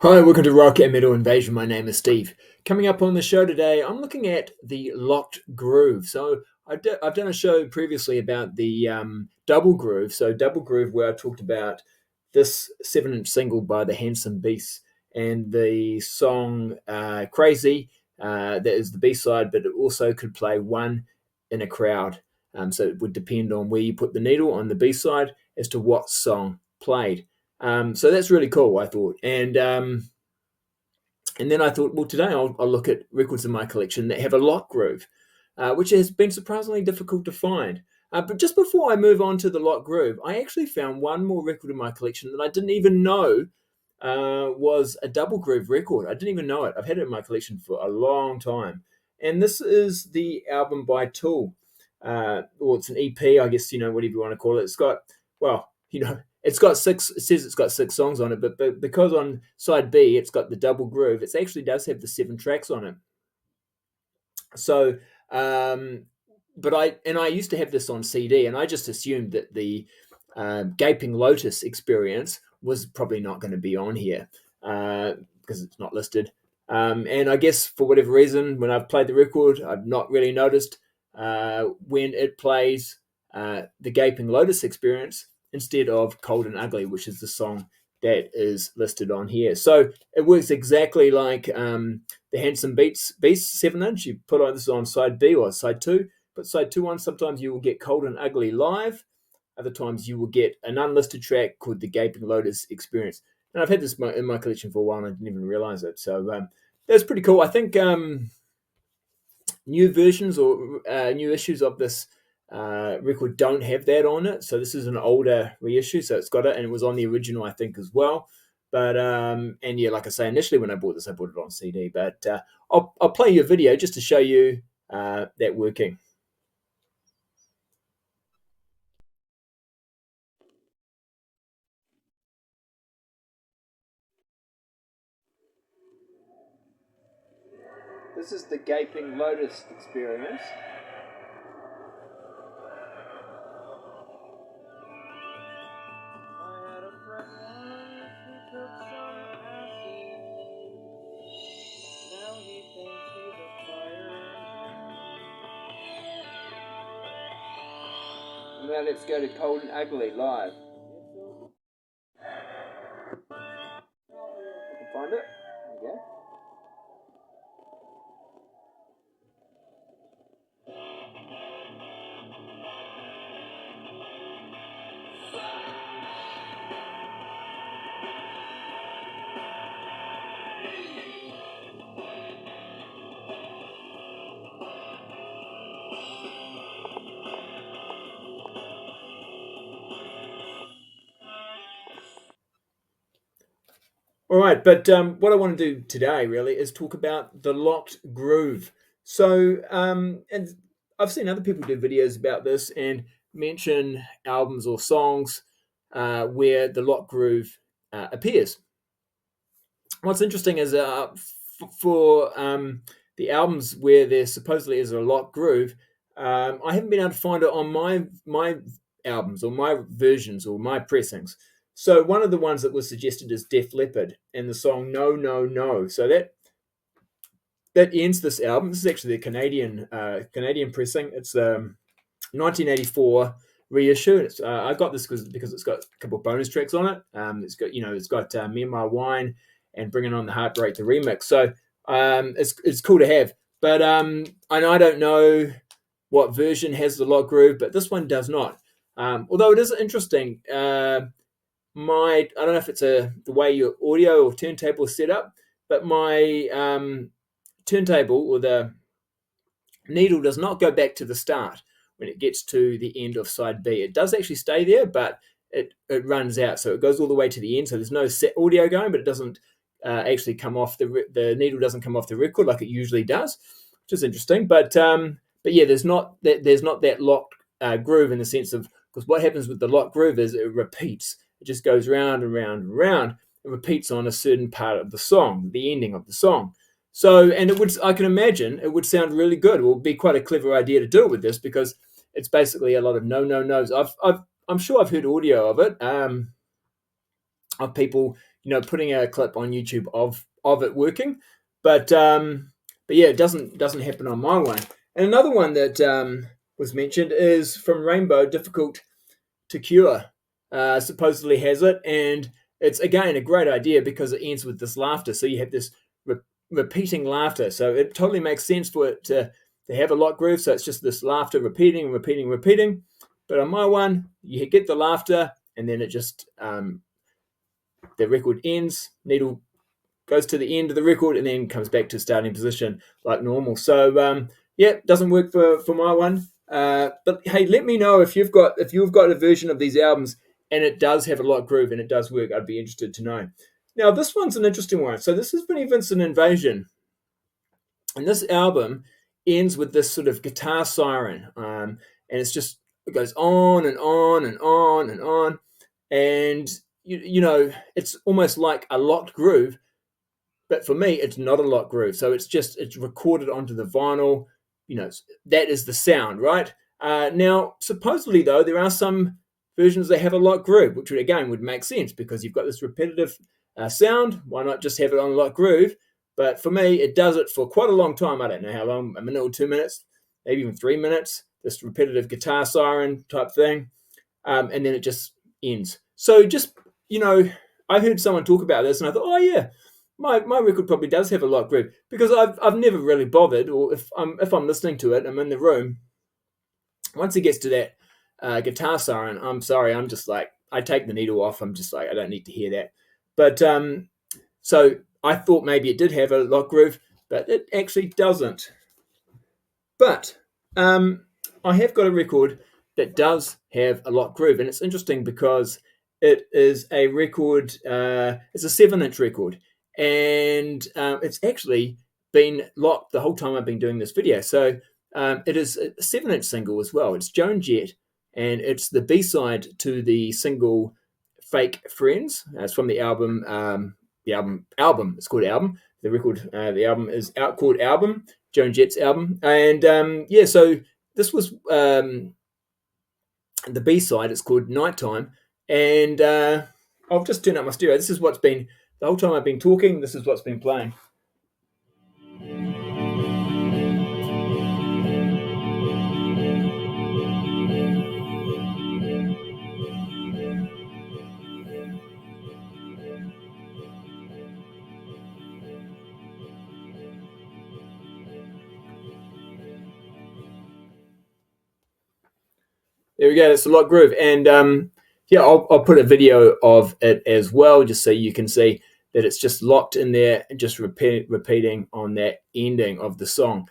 Hi, welcome to Rock and Metal Invasion. My name is Steve. Coming up on the show today, I'm looking at the locked groove. So I've done a show previously about the double groove. So double groove, where I talked about this 7-inch single by the Handsome Beasts and the song Crazy. That is the B-side, but it also could play one in a crowd. So it would depend on where you put the needle on the B-side as to what song played. So that's really cool, I thought. And then I thought, well, today I'll look at records in my collection that have a lock groove, which has been surprisingly difficult to find. But just before I move on to the lock groove, I actually found one more record in my collection that I didn't even know was a double groove record. I didn't even know it. I've had it in my collection for a long time. And this is the album by Tool. Or it's an EP, I guess, whatever you want to call it. It's got, it's got six. It says it's got 6 songs on it, but because on side B it's got the double groove, it actually does have the 7 tracks on it. So, but I used to have this on CD, and I just assumed that the Gaping Lotus Experience was probably not going to be on here because it's not listed. And I guess for whatever reason, when I've played the record, I've not really noticed when it plays the Gaping Lotus Experience instead of Cold and Ugly, which is the song that is listed on here. So it works exactly like the Handsome Beasts 7-inch. You put this on side B or side 2, but side 2 on, sometimes you will get Cold and Ugly live. Other times you will get an unlisted track called the Gaping Lotus Experience. And I've had this in my collection for a while and I didn't even realize it. So that's pretty cool. I think new versions or new issues of this record don't have that on it. So this is an older reissue, so it's got it, and it was on the original, I think, as well. But and yeah, like I say, initially when I bought this, I bought it on CD. But I'll play you a video just to show you that working. This is the Gaping Lotus Experience. Now let's go to Cold and Ugly live. I can find it. There we go. All right, but what I want to do today really is talk about the locked groove. So, and I've seen other people do videos about this and mention albums or songs where the locked groove appears. What's interesting is for the albums where there supposedly is a locked groove, I haven't been able to find it on my albums or my versions or my pressings. So one of the ones that was suggested is Def Leppard and the song "No No No." So that ends this album. This is actually the Canadian pressing. It's 1984 reissue. It's, I got this because it's got a couple of bonus tracks on it. It's got "Me and My Wine" and "Bringing On the Heartbreak" the remix. So it's cool to have. But and I don't know what version has the lock groove, but this one does not. Although it is interesting. I don't know if it's the way your audio or turntable is set up, but my turntable or the needle does not go back to the start when it gets to the end of side B. It does actually stay there, but it runs out, so it goes all the way to the end. So there's no set audio going, but it doesn't actually come off the needle doesn't come off the record like it usually does, which is interesting. But yeah, there's not that locked groove in the sense of, because what happens with the locked groove is it repeats. It just goes round and round and round. It repeats on a certain part of the song, the ending of the song. So, and I can imagine it would sound really good. It would be quite a clever idea to do it with this because it's basically a lot of no, no, no's. I'm sure I've heard audio of it, of people, putting a clip on YouTube of it working, but yeah, it doesn't happen on my one. And another one that was mentioned is from Rainbow, difficult to cure. Supposedly has it, and it's again a great idea because it ends with this laughter. So you have this repeating laughter. So it totally makes sense for it to have a lock groove. So it's just this laughter repeating, repeating, repeating. But on my one, you get the laughter, and then it just the record ends. Needle goes to the end of the record and then comes back to starting position like normal. So yeah, doesn't work for my one. But hey, let me know if you've got a version of these albums and it does have a lock groove and it does work. I'd be interested to know. Now this one's an interesting one. So this is Vinnie Vincent Invasion, and this album ends with this sort of guitar siren, and it goes on and on and on and on, and it's almost like a locked groove. But for me, it's not a lock groove. So it's recorded onto the vinyl. That is the sound, right? Now, supposedly, though, there are some versions that have a lock groove, which would make sense because you've got this repetitive sound. Why not just have it on a lock groove? But for me, it does it for quite a long time. I don't know how long, a minute or 2 minutes, maybe even 3 minutes, this repetitive guitar siren type thing. And then it just ends. So I heard someone talk about this and I thought, oh yeah, my record probably does have a lock groove because I've never really bothered, or if I'm listening to it, I'm in the room. Once it gets to that guitar siren, I'm sorry, I'm just like, I take the needle off. I'm just like, I don't need to hear that. But so I thought maybe it did have a lock groove, but it actually doesn't. But I have got a record that does have a lock groove, and it's interesting because it is a record. It's a 7-inch record, and it's actually been locked the whole time I've been doing this video. So it is a 7-inch single as well. It's Joan Jett, and it's the B-side to the single "Fake Friends." It's from the album. The album. It's called Album. The record. The album is out called Album. Joan Jett's album, and yeah. So this was the B-side. It's called Nighttime, and I'll just turn up my stereo. This is what's been the whole time I've been talking. This is what's been playing. There we go. That's a lock groove, and yeah, I'll put a video of it as well, just so you can see that it's just locked in there and just repeating on that ending of the song.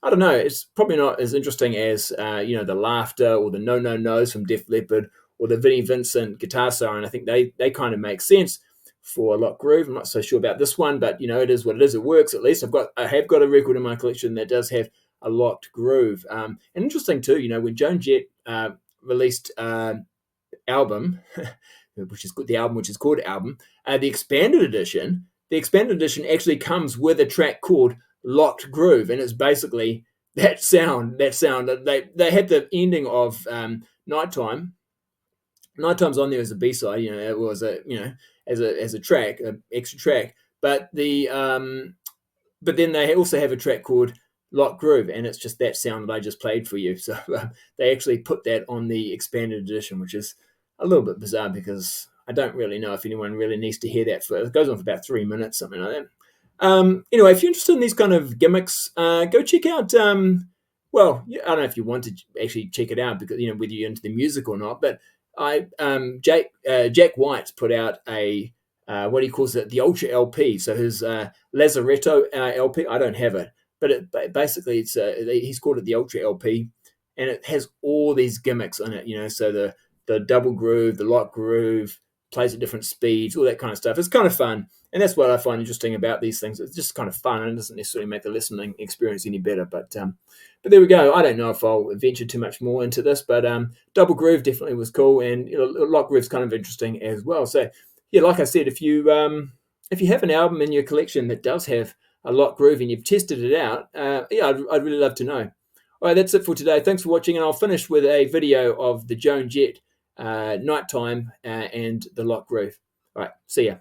I don't know. It's probably not as interesting as the laughter or the no no no's from Def Leppard or the Vinnie Vincent guitar siren. I think they kind of make sense for a lock groove. I'm not so sure about this one, but it is what it is. It works at least. I have got a record in my collection that does have a locked groove. And interesting too. When Joan Jett released album, which is the album which is called Album, the expanded edition. The expanded edition actually comes with a track called Locked Groove, and it's basically that sound. They had the ending of Nighttime. Nighttime's on there as a B-side. It was as a track, an extra track. But but then they also have a track called Lock Groove, and it's just that sound that I just played for you. So they actually put that on the expanded edition, which is a little bit bizarre because I don't really know if anyone really needs to hear that. It goes on for about 3 minutes, something like that. Anyway, if you're interested in these kind of gimmicks, go check out. Well, I don't know if you want to actually check it out because whether you're into the music or not. But Jack White's put out a what he calls it, the Ultra LP. So his Lazaretto LP. I don't have it. But basically, he's called it the Ultra LP, and it has all these gimmicks on it. So the double groove, the lock groove, plays at different speeds, all that kind of stuff. It's kind of fun, and that's what I find interesting about these things. It's just kind of fun, and it doesn't necessarily make the listening experience any better. But there we go. I don't know if I'll venture too much more into this, but double groove definitely was cool, and lock groove's kind of interesting as well. So yeah, like I said, if you have an album in your collection that does have a lock groove and you've tested it out, yeah, I'd really love to know. All right, that's it for today. Thanks for watching, and I'll finish with a video of the Joan Jett Nighttime and the lock groove. All right, see ya.